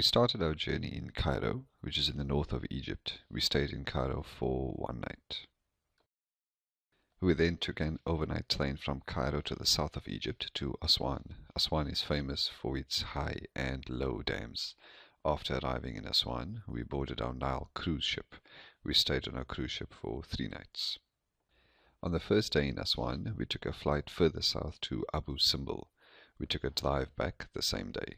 We started our journey in Cairo, which is in the north of Egypt. We stayed in Cairo for one night. We then took an overnight train from Cairo to the south of Egypt to Aswan. Aswan is famous for its high and low dams. After arriving in Aswan, we boarded our Nile cruise ship. We stayed on our cruise ship for 3 nights. On the first day in Aswan, we took a flight further south to Abu Simbel. We took a drive back the same day.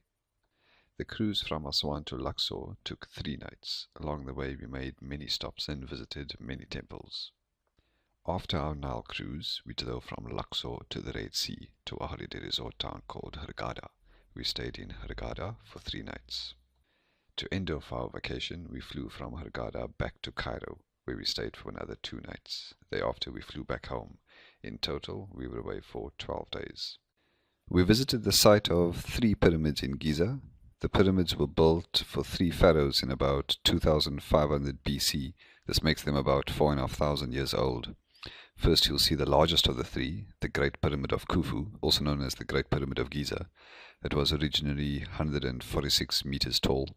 The cruise from Aswan to Luxor took 3 nights. Along the way we made many stops and visited many temples. After our Nile cruise, we drove from Luxor to the Red Sea to a holiday resort town called Hurghada. We stayed in Hurghada for 3 nights. To end off our vacation, we flew from Hurghada back to Cairo, where we stayed for another 2 nights. Thereafter we flew back home. In total, we were away for 12 days. We visited the site of 3 pyramids in Giza. The pyramids were built for 3 pharaohs in about 2500 BC. This makes them about 4,500 years old. First you'll see the largest of the 3, the Great Pyramid of Khufu, also known as the Great Pyramid of Giza. It was originally 146 meters tall.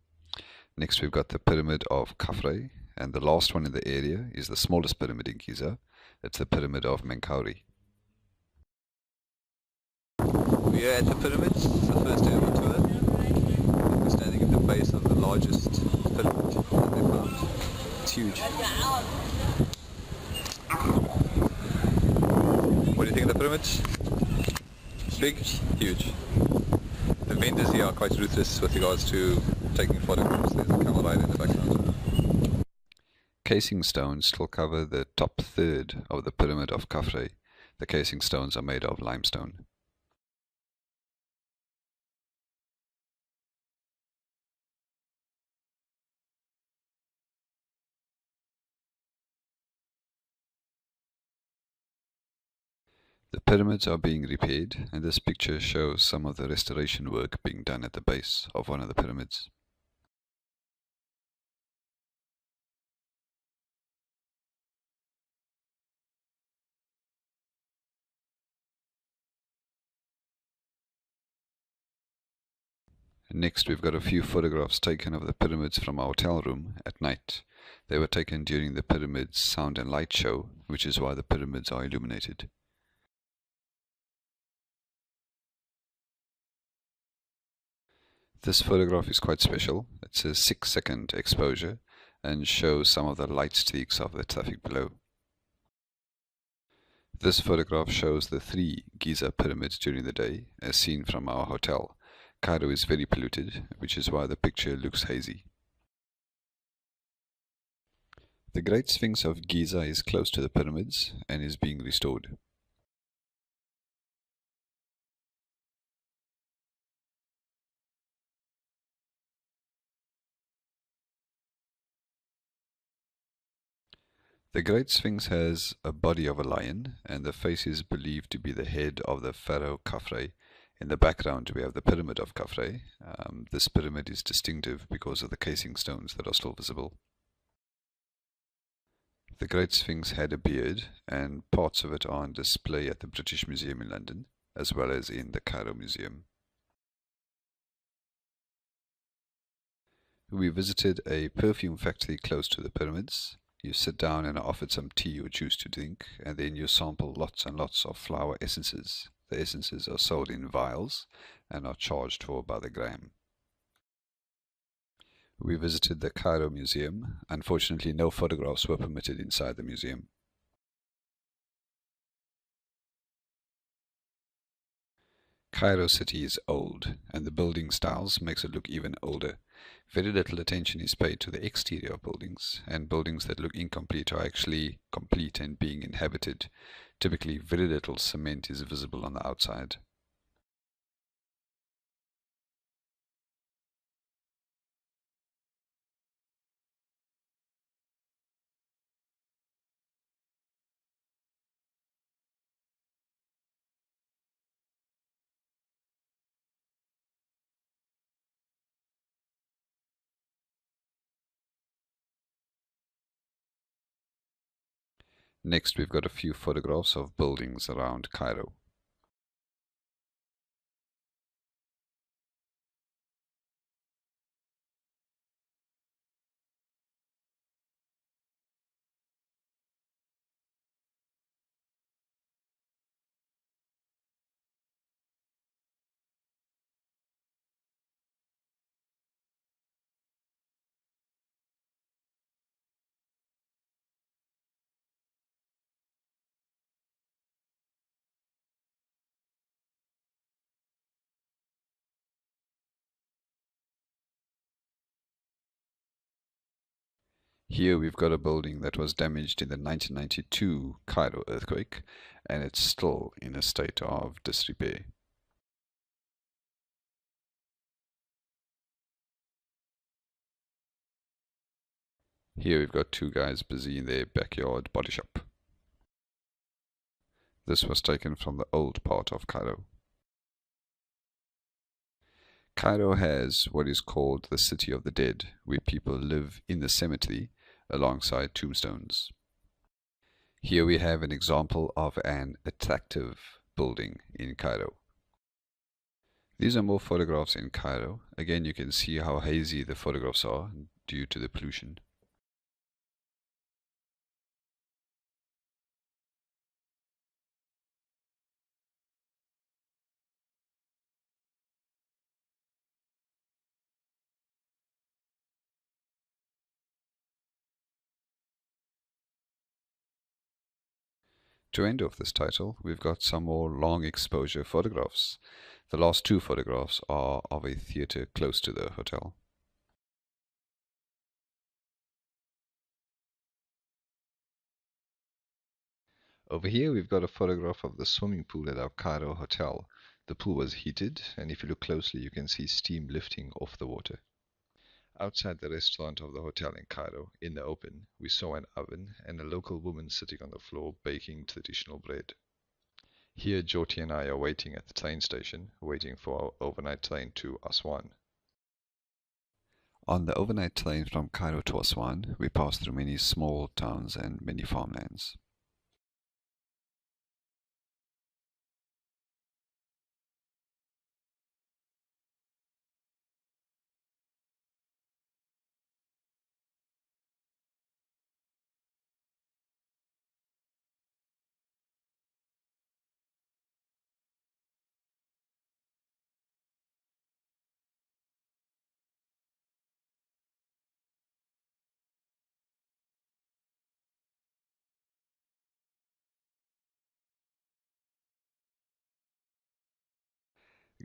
Next we've got the Pyramid of Khafre, and the last one in the area is the smallest pyramid in Giza. It's the Pyramid of Menkaure. We are at the pyramids. It's the first day of our tour. We're standing at the base of the largest pyramid that they found. It's huge. What do you think of the pyramids? Big? Huge. The vendors here are quite ruthless with regards to taking photographs. There's a camel ride in the background. Casing stones still cover the top third of the Pyramid of Khafre. The casing stones are made of limestone. The pyramids are being repaired, and this picture shows some of the restoration work being done at the base of one of the pyramids. Next we've got a few photographs taken of the pyramids from our hotel room at night. They were taken during the pyramids sound and light show, which is why the pyramids are illuminated. This photograph is quite special. It's a 6-second exposure and shows some of the light streaks of the traffic below. This photograph shows the 3 Giza pyramids during the day as seen from our hotel. Cairo is very polluted, which is why the picture looks hazy. The Great Sphinx of Giza is close to the pyramids and is being restored. The Great Sphinx has a body of a lion, and the face is believed to be the head of the pharaoh Khafre. In the background we have the Pyramid of Khafre. This pyramid is distinctive because of the casing stones that are still visible. The Great Sphinx had a beard, and parts of it are on display at the British Museum in London, as well as in the Cairo Museum. We visited a perfume factory close to the pyramids. You sit down and are offered some tea or juice to drink, and then you sample lots and lots of flower essences. The essences are sold in vials and are charged for by the gram. We visited the Cairo Museum. Unfortunately, no photographs were permitted inside the museum. Cairo city is old, and the building styles makes it look even older. Very little attention is paid to the exterior of buildings, and buildings that look incomplete are actually complete and being inhabited. Typically, very little cement is visible on the outside. Next, we've got a few photographs of buildings around Cairo. Here we've got a building that was damaged in the 1992 Cairo earthquake, and it's still in a state of disrepair. Here we've got two guys busy in their backyard body shop. This was taken from the old part of Cairo. Cairo has what is called the City of the Dead, where people live in the cemetery alongside tombstones. Here we have an example of an attractive building in Cairo. These are more photographs in Cairo. Again, you can see how hazy the photographs are due to the pollution. To end off this title, we've got some more long exposure photographs. The last two photographs are of a theatre close to the hotel. Over here we've got a photograph of the swimming pool at our Cairo hotel. The pool was heated, and if you look closely you can see steam lifting off the water. Outside the restaurant of the hotel in Cairo, in the open, we saw an oven and a local woman sitting on the floor baking traditional bread. Here Jyoti and I are waiting at the train station, waiting for our overnight train to Aswan. On the overnight train from Cairo to Aswan, we pass through many small towns and many farmlands.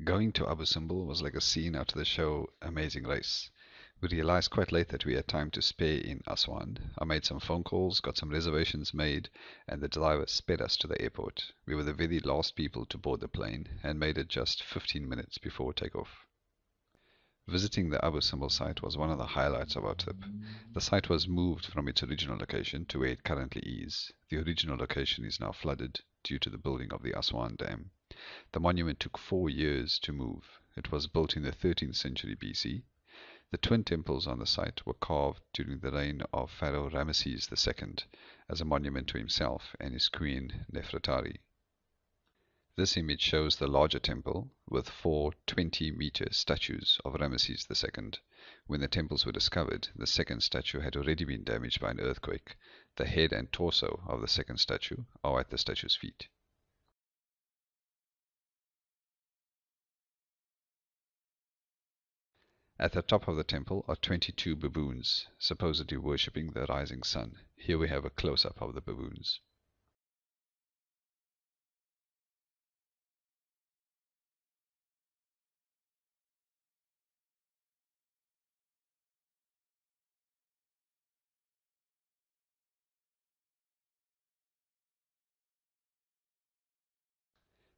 Going to Abu Simbel was like a scene out of the show Amazing Race. We realized quite late that we had time to spare in Aswan. I made some phone calls, got some reservations made, and the driver sped us to the airport. We were the very last people to board the plane and made it just 15 minutes before takeoff. Visiting the Abu Simbel site was one of the highlights of our trip. The site was moved from its original location to where it currently is. The original location is now flooded due to the building of the Aswan Dam. The monument took 4 years to move. It was built in the 13th century BC. The twin temples on the site were carved during the reign of Pharaoh Ramesses II as a monument to himself and his queen Nefertari. This image shows the larger temple with 4 20-meter statues of Ramesses II. When the temples were discovered, the second statue had already been damaged by an earthquake. The head and torso of the second statue are at the statue's feet. At the top of the temple are 22 baboons, supposedly worshipping the rising sun. Here we have a close-up of the baboons.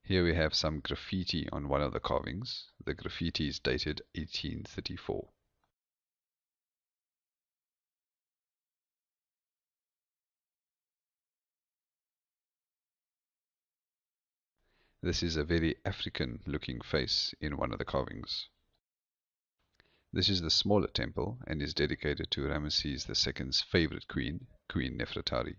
Here we have some graffiti on one of the carvings. The graffiti is dated 1834. This is a very African-looking face in one of the carvings. This is the smaller temple and is dedicated to Ramesses II's favorite queen, Queen Nefertari.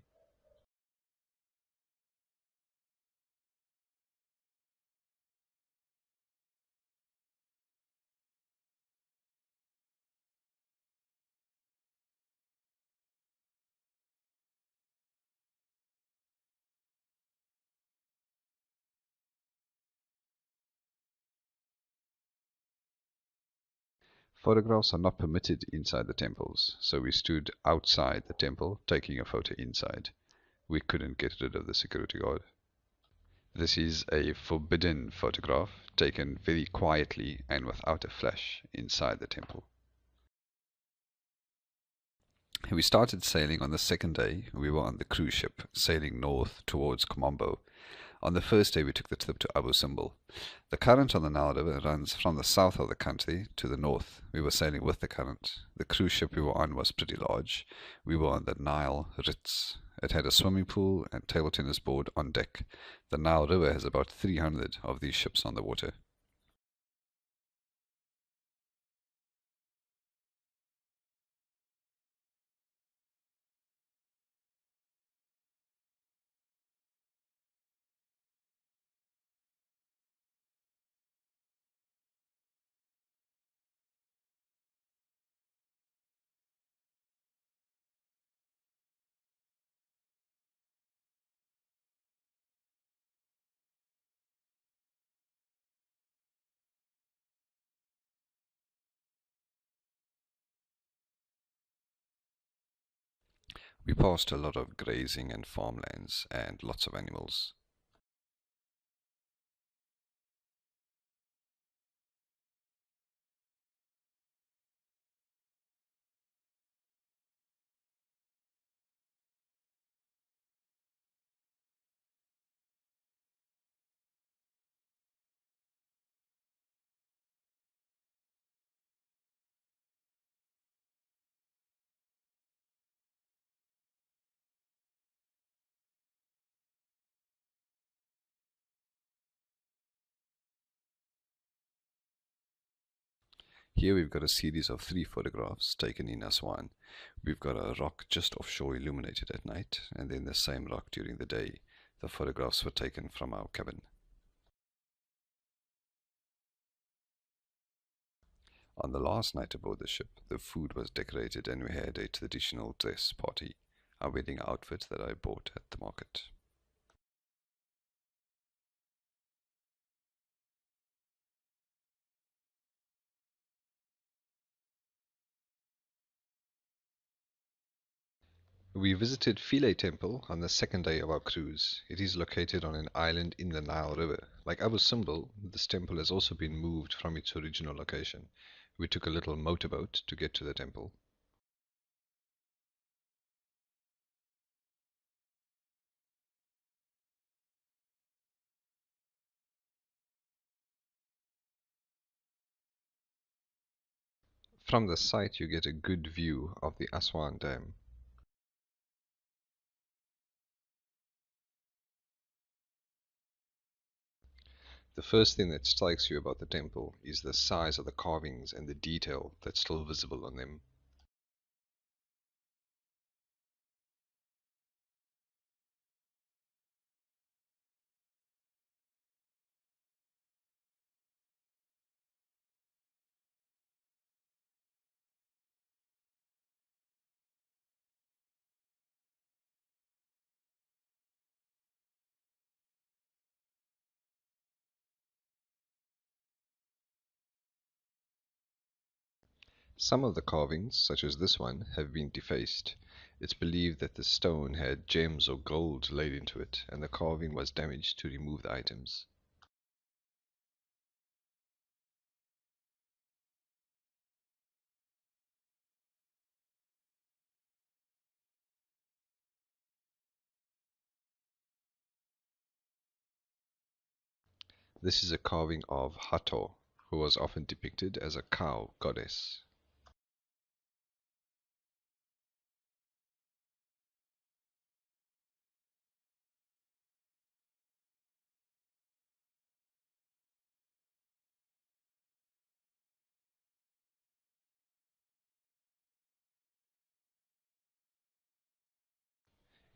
Photographs are not permitted inside the temples, so we stood outside the temple taking a photo inside. We couldn't get rid of the security guard. This is a forbidden photograph taken very quietly and without a flash inside the temple. We started sailing on the second day. We were on the cruise ship, sailing north towards Comombo. On the first day, we took the trip to Abu Simbel. The current on the Nile River runs from the south of the country to the north. We were sailing with the current. The cruise ship we were on was pretty large. We were on the Nile Ritz. It had a swimming pool and table tennis board on deck. The Nile River has about 300 of these ships on the water. We passed a lot of grazing and farmlands and lots of animals. Here we've got a series of 3 photographs taken in Aswan. We've got a rock just offshore illuminated at night, and then the same rock during the day. The photographs were taken from our cabin. On the last night aboard the ship, the food was decorated and we had a traditional dress party, a wedding outfit that I bought at the market. We visited Philae Temple on the second day of our cruise. It is located on an island in the Nile River. Like Abu Simbel, this temple has also been moved from its original location. We took a little motorboat to get to the temple. From the site you get a good view of the Aswan Dam. The first thing that strikes you about the temple is the size of the carvings and the detail that's still visible on them. Some of the carvings, such as this one, have been defaced. It's believed that the stone had gems or gold laid into it, and the carving was damaged to remove the items. This is a carving of Hathor, who was often depicted as a cow goddess.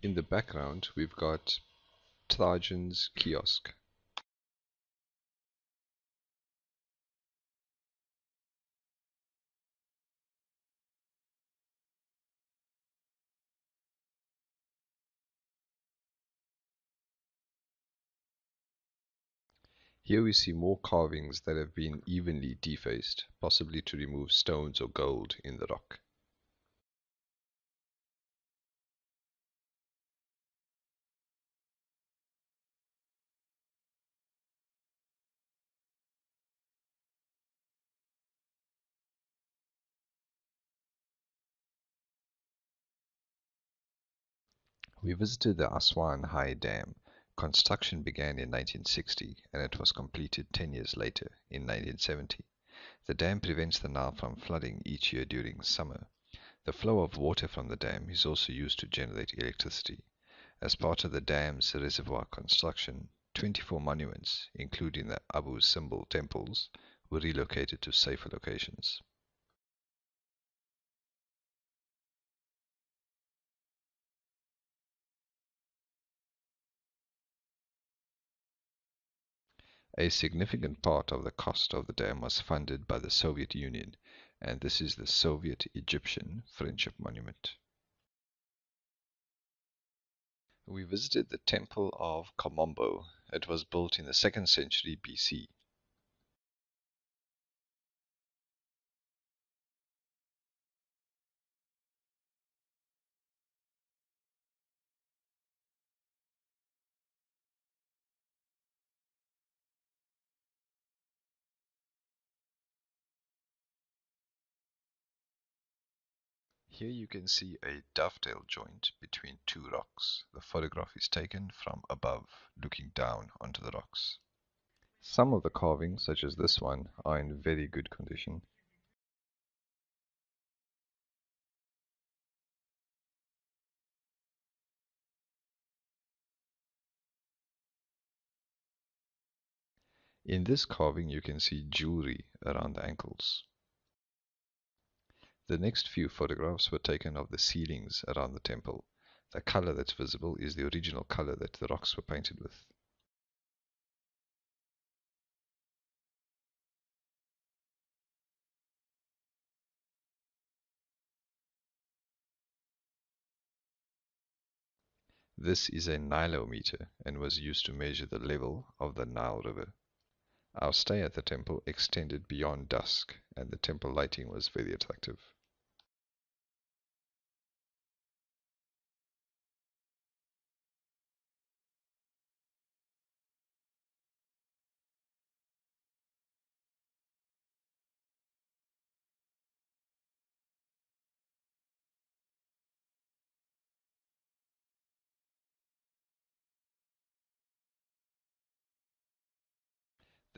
In the background, we've got Trajan's kiosk. Here we see more carvings that have been evenly defaced, possibly to remove stones or gold in the rock. We visited the Aswan High Dam. Construction began in 1960 and it was completed 10 years later, in 1970. The dam prevents the Nile from flooding each year during summer. The flow of water from the dam is also used to generate electricity. As part of the dam's reservoir construction, 24 monuments, including the Abu Simbel temples, were relocated to safer locations. A significant part of the cost of the dam was funded by the Soviet Union, and this is the Soviet-Egyptian Friendship Monument. We visited the Temple of Komombo. It was built in the 2nd century BC. Here you can see a dovetail joint between two rocks. The photograph is taken from above, looking down onto the rocks. Some of the carvings, such as this one, are in very good condition. In this carving you can see jewelry around the ankles. The next few photographs were taken of the ceilings around the temple. The color that's visible is the original color that the rocks were painted with. This is a nilometer and was used to measure the level of the Nile River. Our stay at the temple extended beyond dusk, and the temple lighting was very attractive.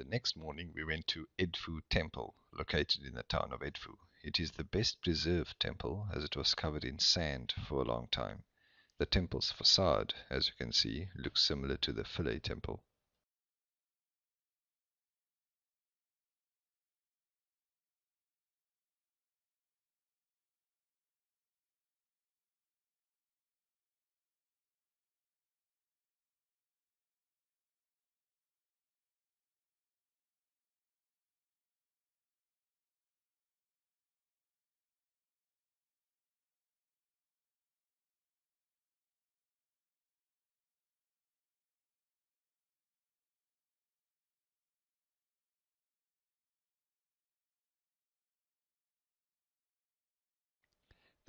The next morning we went to Edfu Temple, located in the town of Edfu. It is the best preserved temple as it was covered in sand for a long time. The temple's facade, as you can see, looks similar to the Philae temple.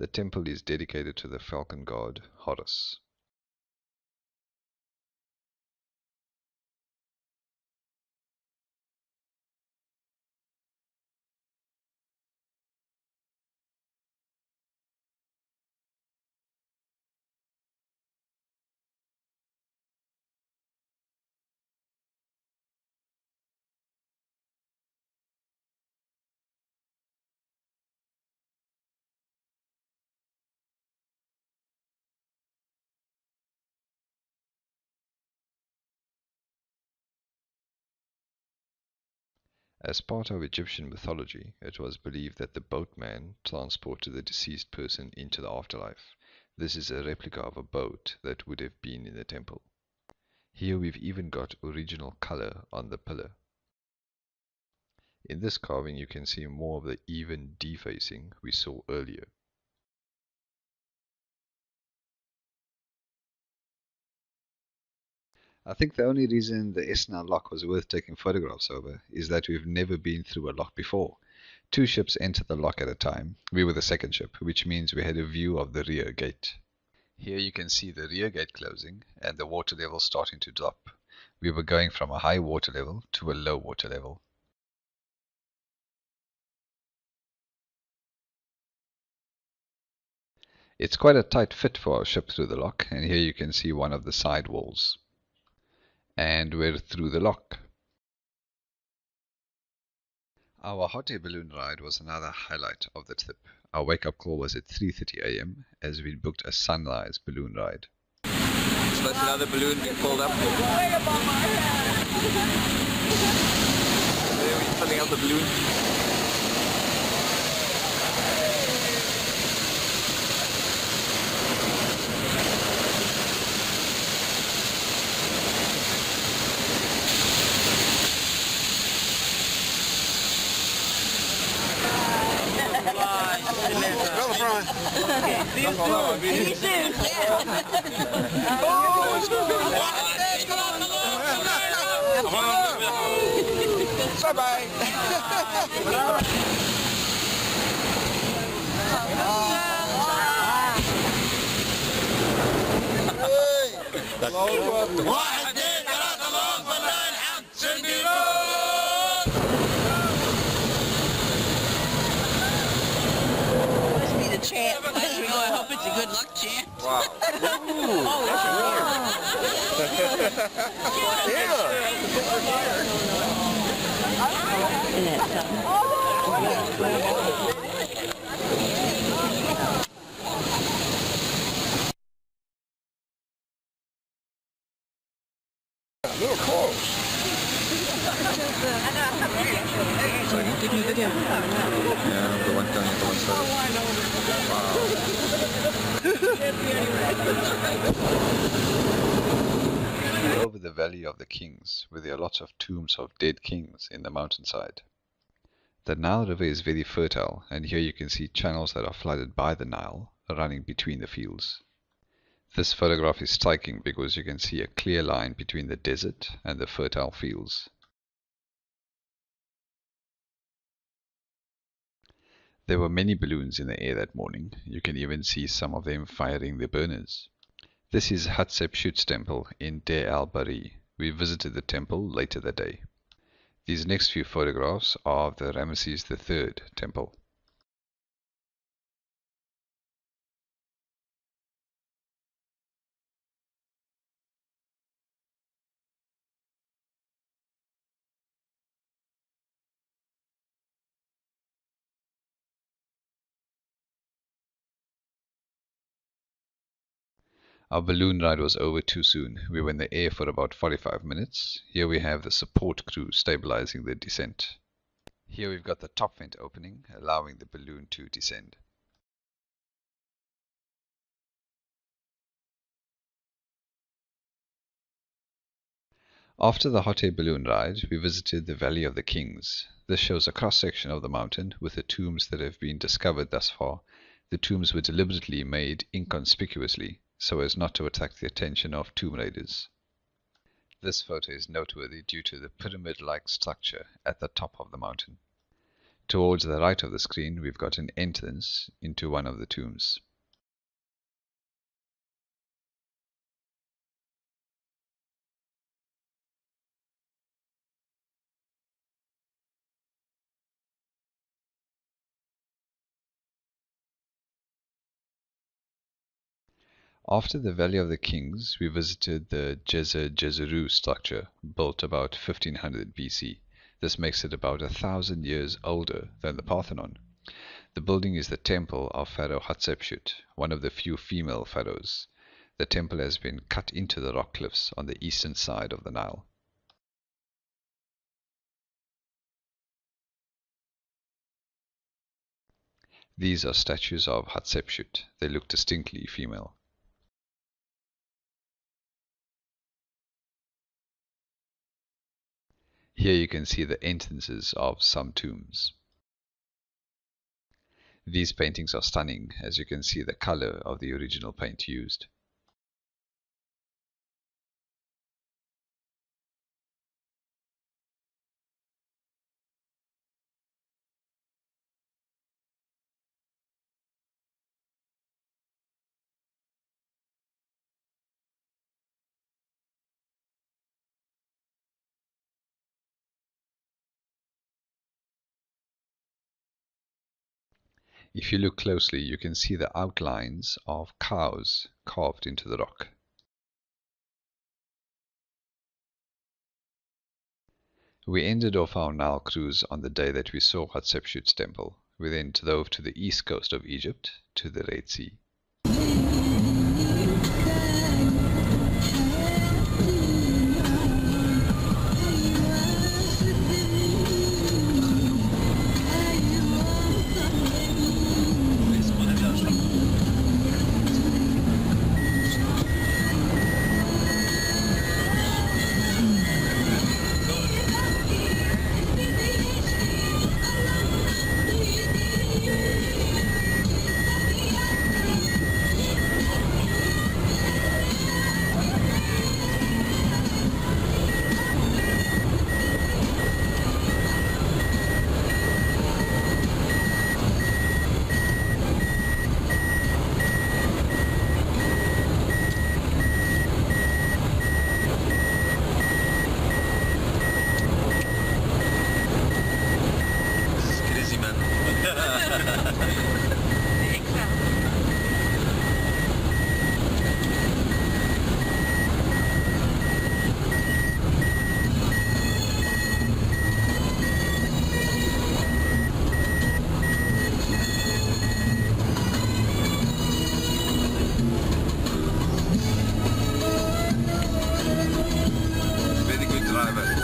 The temple is dedicated to the falcon god Horus. As part of Egyptian mythology, it was believed that the boatman transported the deceased person into the afterlife. This is a replica of a boat that would have been in the temple. Here we've even got original color on the pillar. In this carving you can see more of the even defacing we saw earlier. I think the only reason the Esna lock was worth taking photographs over is that we've never been through a lock before. Two ships entered the lock at a time. We were the second ship, which means we had a view of the rear gate. Here you can see the rear gate closing and the water level starting to drop. We were going from a high water level to a low water level. It's quite a tight fit for our ship through the lock, and here you can see one of the side walls. And we're through the lock. Our hot air balloon ride was another highlight of the trip. Our wake-up call was at 3:30 a.m. as we'd booked a sunrise balloon ride. So that's another balloon being pulled up. There we're filling up the balloon. Me too. Bye-bye. واحد اثنين ثلاثة الله أكبر لا الحمد سندي Must be the chant. As we go, I hope it's a good luck chant. Wow. Oh, Little close. Taking a video. Yeah, the one down here, the one side. We're over the Valley of the Kings, where there are lots of tombs of dead kings in the mountainside. The Nile River is very fertile, and here you can see channels that are flooded by the Nile running between the fields. This photograph is striking because you can see a clear line between the desert and the fertile fields. There were many balloons in the air that morning. You can even see some of them firing their burners. This is Hatshepsut's temple in Deir al-Bari. We visited the temple later that day. These next few photographs are of the Ramesses III temple. Our balloon ride was over too soon. We were in the air for about 45 minutes. Here we have the support crew stabilizing the descent. Here we've got the top vent opening, allowing the balloon to descend. After the hot air balloon ride, we visited the Valley of the Kings. This shows a cross-section of the mountain with the tombs that have been discovered thus far. The tombs were deliberately made inconspicuously, so as not to attract the attention of tomb raiders. This photo is noteworthy due to the pyramid-like structure at the top of the mountain. Towards the right of the screen, we've got an entrance into one of the tombs. After the Valley of the Kings, we visited the Djeser structure, built about 1500 BC. This makes it about 1,000 years older than the Parthenon. The building is the temple of Pharaoh Hatshepsut, one of the few female pharaohs. The temple has been cut into the rock cliffs on the eastern side of the Nile. These are statues of Hatshepsut. They look distinctly female. Here you can see the entrances of some tombs. These paintings are stunning, as you can see the color of the original paint used. If you look closely, you can see the outlines of cows carved into the rock. We ended off our Nile cruise on the day that we saw Hatshepsut's temple. We then drove to the east coast of Egypt, to the Red Sea. Crazy man. Very good driver.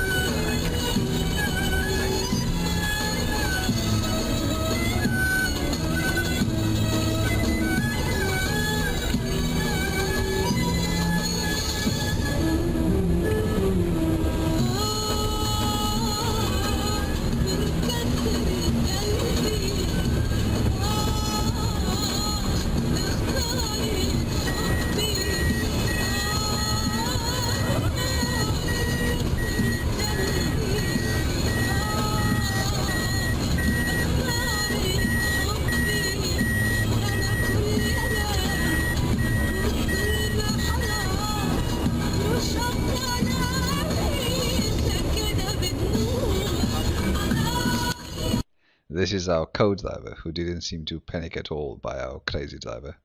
This is our co-driver, who didn't seem to panic at all by our crazy driver.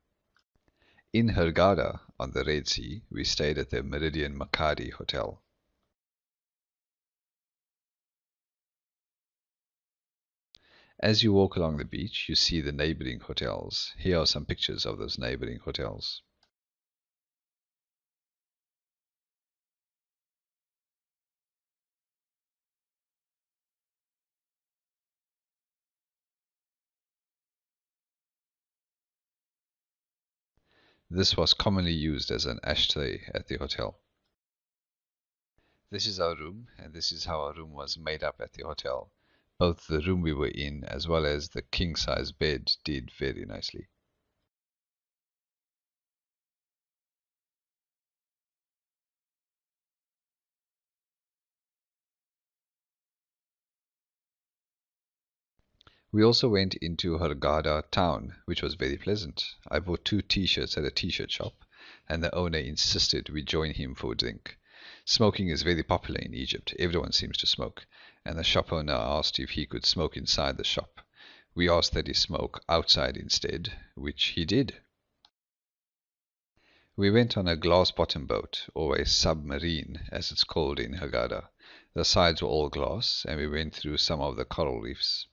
In Hurghada, on the Red Sea, we stayed at the Meridian Makati Hotel. As you walk along the beach, you see the neighboring hotels. Here are some pictures of those neighboring hotels. This was commonly used as an ashtray at the hotel. This is our room, and this is how our room was made up at the hotel. Both the room we were in as well as the king-size bed did very nicely. We also went into Hurghada town, which was very pleasant. I bought 2 t-shirts at a t-shirt shop, and the owner insisted we join him for a drink. Smoking is very popular in Egypt. Everyone seems to smoke, and the shop owner asked if he could smoke inside the shop. We asked that he smoke outside instead, which he did. We went on a glass-bottom boat, or a submarine, as it's called in Hurghada. The sides were all glass, and we went through some of the coral reefs.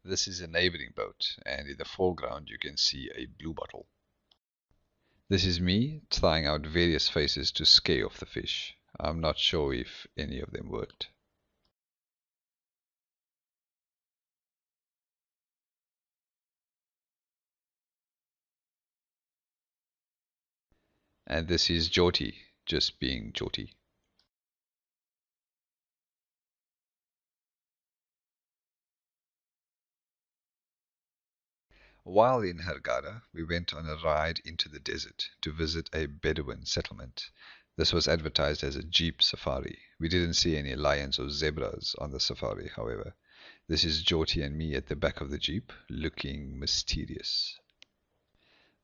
This is a neighboring boat, and in the foreground you can see a bluebottle. This is me trying out various faces to scare off the fish. I'm not sure if any of them worked. And this is Jyoti, just being Jyoti. While in Hurghada, we went on a ride into the desert to visit a Bedouin settlement. This was advertised as a jeep safari. We didn't see any lions or zebras on the safari, however. This is Jyoti and me at the back of the jeep, looking mysterious.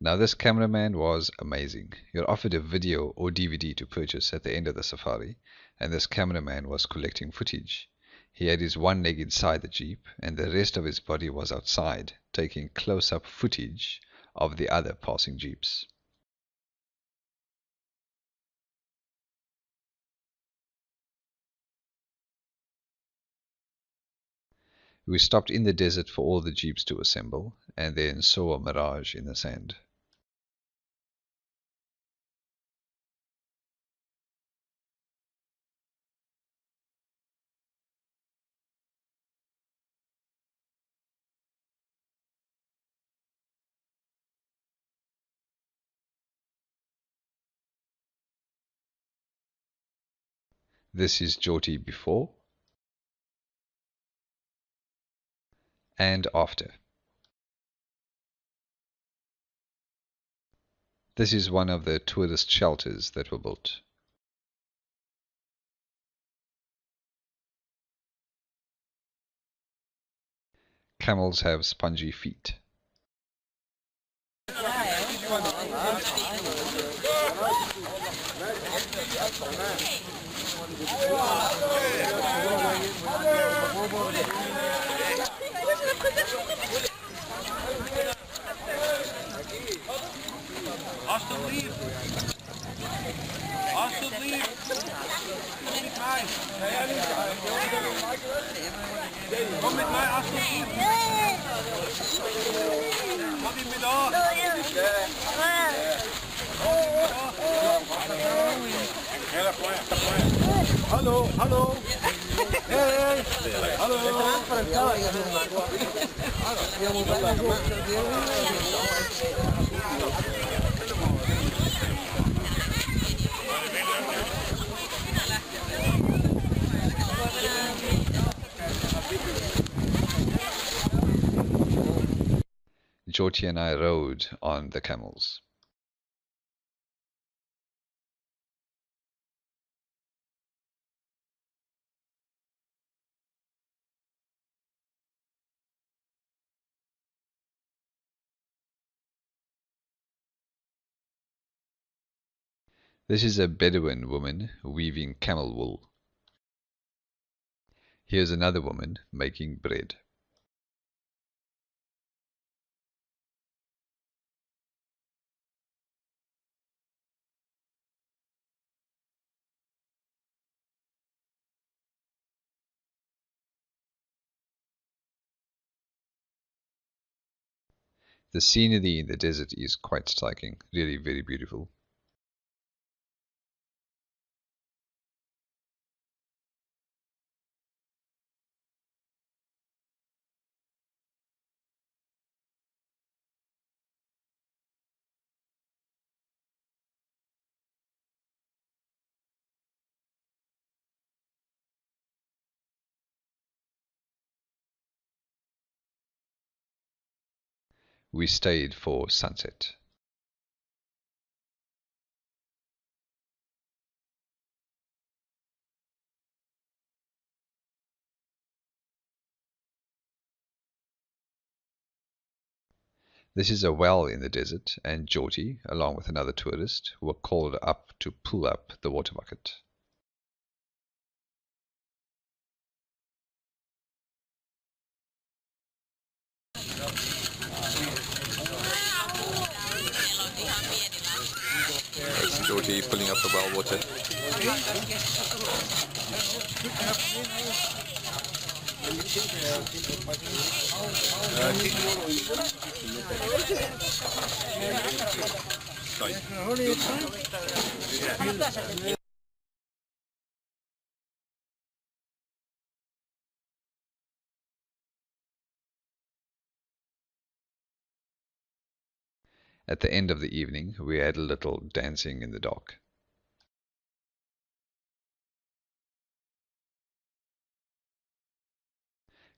Now this cameraman was amazing. You're offered a video or DVD to purchase at the end of the safari, and this cameraman was collecting footage. He had his one leg inside the jeep, and the rest of his body was outside, taking close-up footage of the other passing jeeps. We stopped in the desert for all the jeeps to assemble, and then saw a mirage in the sand. This is Jyoti before and after. This is one of the tourist shelters that were built. Camels have spongy feet. Alsjeblieft. Alsjeblieft. Kom met mij, alsjeblieft. Kom niet met af. Hallo, hallo. Hey, hallo. Jyoti and I rode on the camels. This is a Bedouin woman weaving camel wool. Here's another woman making bread. The scenery in the desert is quite striking, really very beautiful. We stayed for sunset. This is a well in the desert, and Jyoti, along with another tourist, were called up to pull up the water bucket. That's Jyoti filling up the well water. At the end of the evening, we had a little dancing in the dark.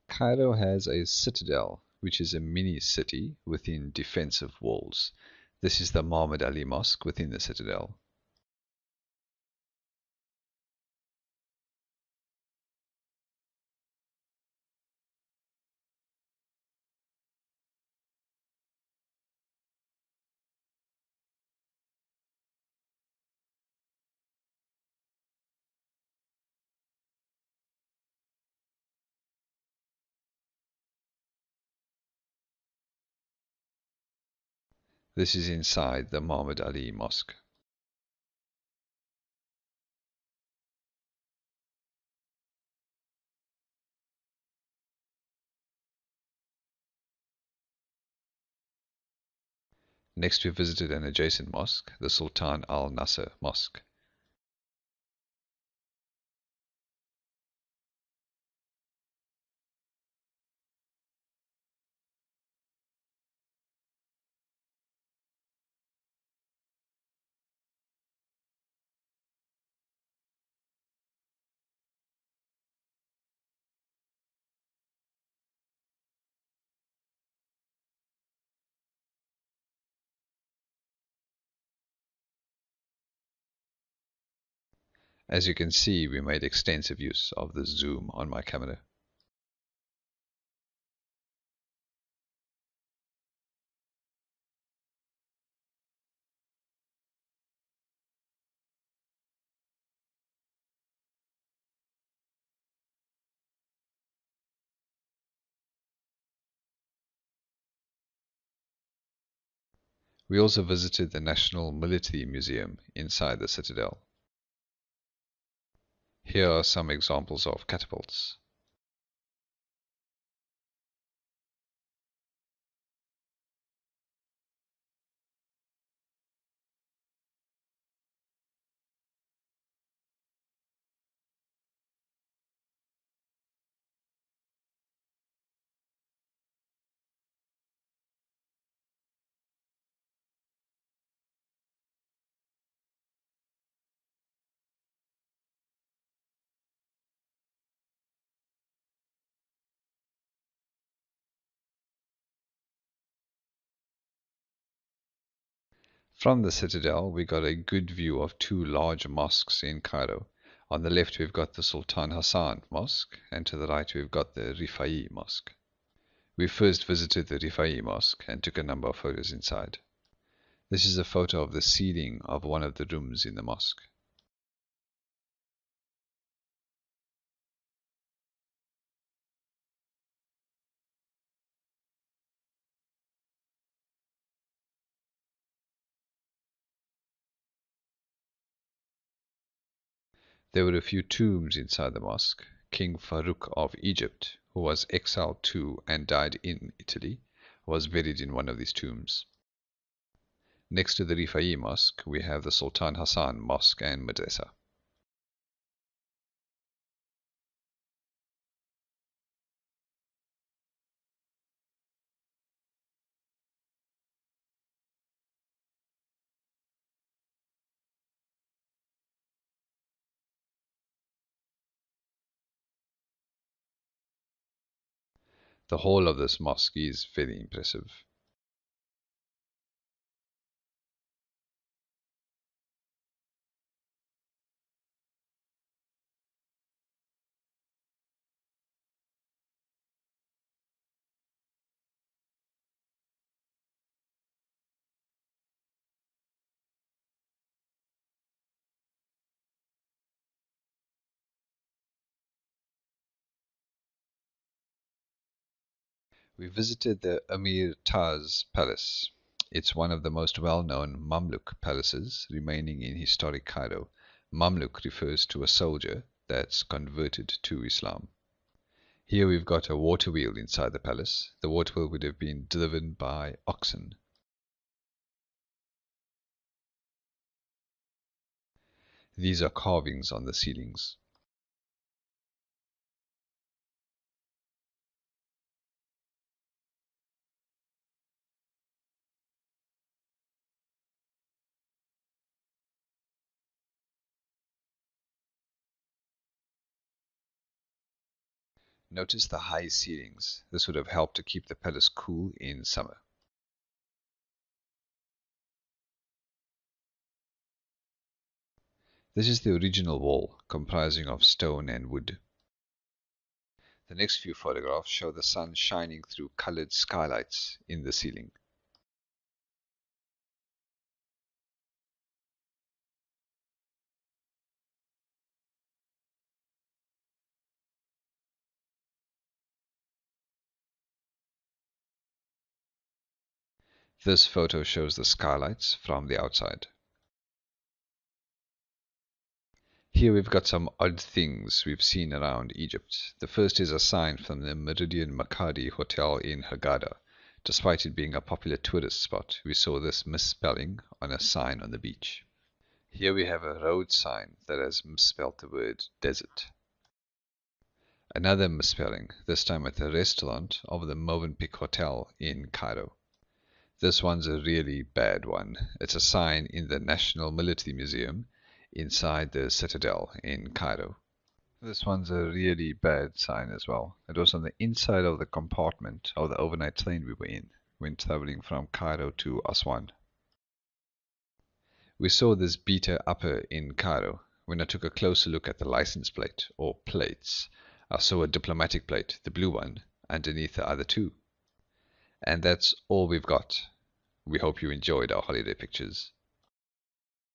Cairo has a citadel, which is a mini city within defensive walls. This is the Muhammad Ali Mosque within the citadel. This is inside the Muhammad Ali Mosque. Next we visited an adjacent mosque, the Sultan Al Nasser Mosque. As you can see, we made extensive use of the zoom on my camera. We also visited the National Military Museum inside the citadel. Here are some examples of catapults. From the citadel, we got a good view of two large mosques in Cairo. On the left, we've got the Sultan Hassan Mosque, and to the right, we've got the Rifai Mosque. We first visited the Rifai Mosque and took a number of photos inside. This is a photo of the ceiling of one of the rooms in the mosque. There were a few tombs inside the mosque. King Farouk of Egypt, who was exiled to and died in Italy, was buried in one of these tombs. Next to the Rifai Mosque, we have the Sultan Hassan Mosque and Madrasa. The whole of this mosque is very impressive. We visited the Amir Taz Palace. It's one of the most well-known Mamluk palaces remaining in historic Cairo. Mamluk refers to a soldier that's converted to Islam. Here we've got a water wheel inside the palace. The water wheel would have been driven by oxen. These are carvings on the ceilings. Notice the high ceilings. This would have helped to keep the palace cool in summer. This is the original wall, comprising of stone and wood. The next few photographs show the sun shining through colored skylights in the ceiling. This photo shows the skylights from the outside. Here we've got some odd things we've seen around Egypt. The first is a sign from the Meridian Makadi Hotel in Hurghada. Despite it being a popular tourist spot, we saw this misspelling on a sign on the beach. Here we have a road sign that has misspelled the word desert. Another misspelling, this time at the restaurant of the Movenpick Hotel in Cairo. This one's a really bad one. It's a sign in the National Military Museum inside the Citadel in Cairo. This one's a really bad sign as well. It was on the inside of the compartment of the overnight train we were in when traveling from Cairo to Aswan. We saw this beta upper in Cairo. When I took a closer look at the license plate, or plates, I saw a diplomatic plate, the blue one, underneath the other two. And that's all we've got. We hope you enjoyed our holiday pictures.